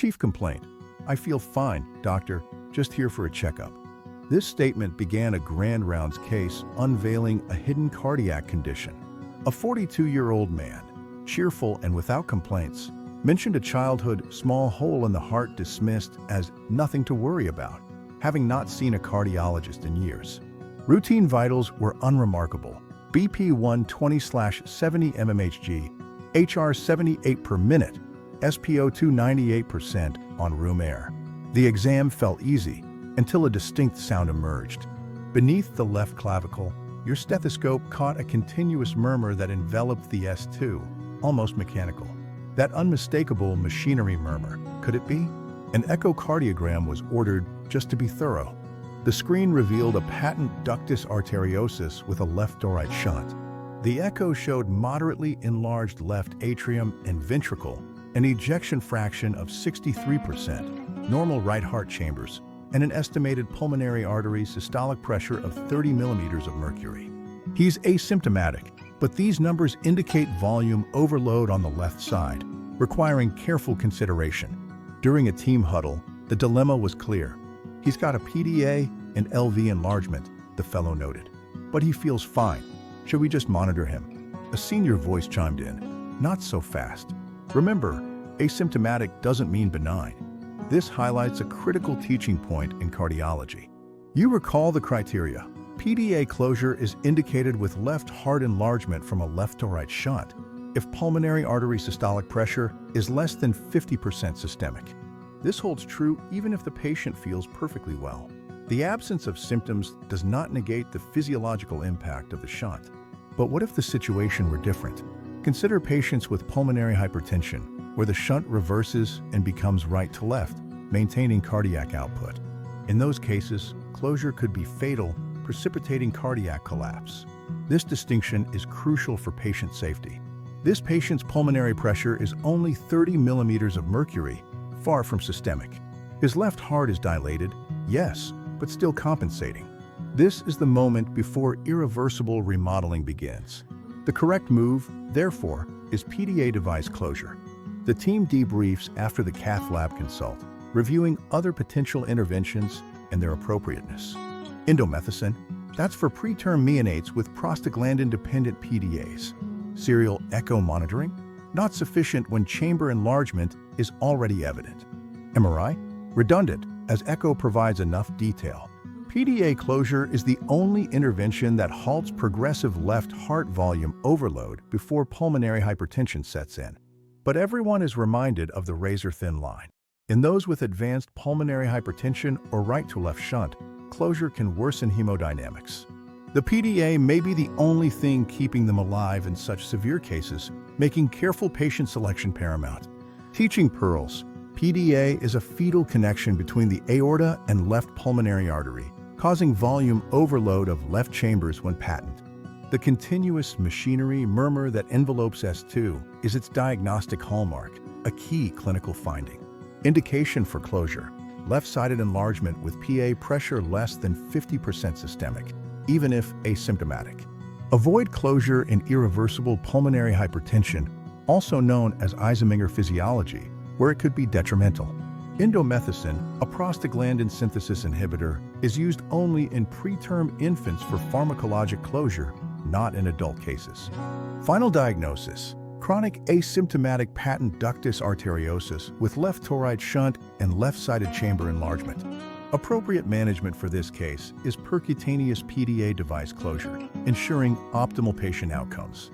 Chief complaint: "I feel fine, doctor, just here for a checkup." This statement began a grand rounds case unveiling a hidden cardiac condition. A 42-year-old man, cheerful and without complaints, mentioned a childhood small hole in the heart dismissed as nothing to worry about, having not seen a cardiologist in years. Routine vitals were unremarkable: BP 120/70 mmHg, HR 78 per minute, SpO2 98% on room air. The exam felt easy until a distinct sound emerged. Beneath the left clavicle, your stethoscope caught a continuous murmur that enveloped the S2, almost mechanical. That unmistakable machinery murmur, could it be? An echocardiogram was ordered just to be thorough. The screen revealed a patent ductus arteriosus with a left-to-right shunt. The echo showed moderately enlarged left atrium and ventricle, an ejection fraction of 63%, normal right heart chambers, and an estimated pulmonary artery systolic pressure of 30 millimeters of mercury. He's asymptomatic, but these numbers indicate volume overload on the left side, requiring careful consideration. During a team huddle, the dilemma was clear. He's got a PDA and LV enlargement, the fellow noted. But he feels fine. Should we just monitor him? A senior voice chimed in. Not so fast. Remember, asymptomatic doesn't mean benign. This highlights a critical teaching point in cardiology. You recall the criteria. PDA closure is indicated with left heart enlargement from a left-to-right shunt if pulmonary artery systolic pressure is less than 50% systemic. This holds true even if the patient feels perfectly well. The absence of symptoms does not negate the physiological impact of the shunt. But what if the situation were different? Consider patients with pulmonary hypertension, where the shunt reverses and becomes right to left, maintaining cardiac output. In those cases, closure could be fatal, precipitating cardiac collapse. This distinction is crucial for patient safety. This patient's pulmonary pressure is only 30 millimeters of mercury, far from systemic. His left heart is dilated, yes, but still compensating. This is the moment before irreversible remodeling begins. The correct move, therefore, is PDA device closure. The team debriefs after the cath lab consult, reviewing other potential interventions and their appropriateness. Indomethacin, that's for preterm neonates with prostaglandin-dependent PDAs. Serial echo monitoring, not sufficient when chamber enlargement is already evident. MRI, redundant, as echo provides enough detail. PDA closure is the only intervention that halts progressive left heart volume overload before pulmonary hypertension sets in. But everyone is reminded of the razor-thin line. In those with advanced pulmonary hypertension or right-to-left shunt, closure can worsen hemodynamics. The PDA may be the only thing keeping them alive in such severe cases, making careful patient selection paramount. Teaching pearls: PDA is a fetal connection between the aorta and left pulmonary artery, causing volume overload of left chambers when patent. The continuous machinery murmur that envelopes S2 is its diagnostic hallmark, a key clinical finding. Indication for closure: left-sided enlargement with PA pressure less than 50% systemic, even if asymptomatic. Avoid closure in irreversible pulmonary hypertension, also known as Eisenmenger physiology, where it could be detrimental. Indomethacin, a prostaglandin synthesis inhibitor, is used only in preterm infants for pharmacologic closure, not in adult cases. Final diagnosis: chronic asymptomatic patent ductus arteriosus with left-to-right shunt and left-sided chamber enlargement. Appropriate management for this case is percutaneous PDA device closure, ensuring optimal patient outcomes.